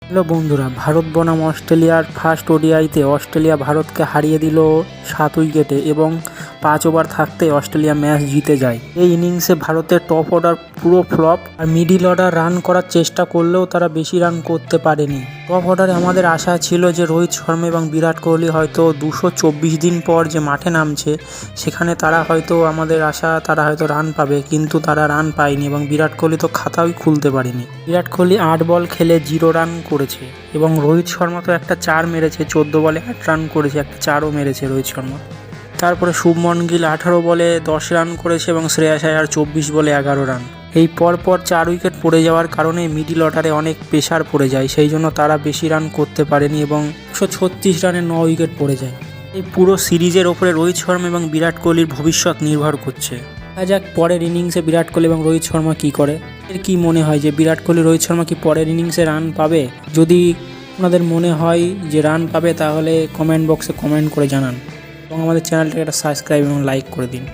Hello বন্ধুরা, ভারত বনাম অস্ট্রেলিয়ার ফার্স্ট ওডিআইতে অস্ট্রেলিয়া ভারতকে হারিয়ে দিল 7 উইকেটে এবং 5 ওভার থাকতে অস্ট্রেলিয়া ম্যাচ জিতে যায়। এই ইনিংসে ভারতের টপ অর্ডার পুরো ফ্লপ, আর মিডিল অর্ডার রান করার চেষ্টা করলেও তারা বেশি রান করতে পারেনি। টপ অর্ডারে আমাদের আশা ছিল যে রোহিত শর্মা এবং বিরাট কোহলি হয়তো 224 দিন পর যে মাঠে নামছে সেখানে তারা হয়তো রান পাবে, কিন্তু তারা রান পায়নি এবং বিরাট কোহলি তো খাতাই খুলতে পারেনি। বিরাট কোহলি 8 বল খেলে 0 রান করেছে এবং রোহিত শর্মা তো একটা 4 মেরেছে, 14 বলে 8 রান করেছে, একটা 4ও মেরেছে রোহিত শর্মা। তারপরে শুভমন গিল 18 বলে 10 রান করেছে এবং শ্রেয়াস আয়ার 24 বলে 11 রান। এই পরপর 4 উইকেট পড়ে যাওয়ার কারণে মিডিল অর্ডারে অনেক প্রেশার পড়ে যায়, সেই জন্য তারা বেশি রান করতে পারেনি এবং 136 রানে 9 উইকেট পড়ে যায়। এই পুরো সিরিজের ওপরে রোহিত শর্মা এবং বিরাট কোহলির ভবিষ্যৎ নির্ভর করছে। দেখা যাক পরের ইনিংসে বিরাট কোহলি এবং রোহিত শর্মা কী করে। এর কি মনে হয় যে বিরাট কোহলি রোহিত শর্মা কি পরের ইনিংসে রান পাবে? যদি আপনাদের মনে হয় যে রান পাবে তাহলে কমেন্ট বক্সে কমেন্ট করে জানান এবং আমাদের চ্যানেলটাকে একটা সাবস্ক্রাইব এবং লাইক করে দিন।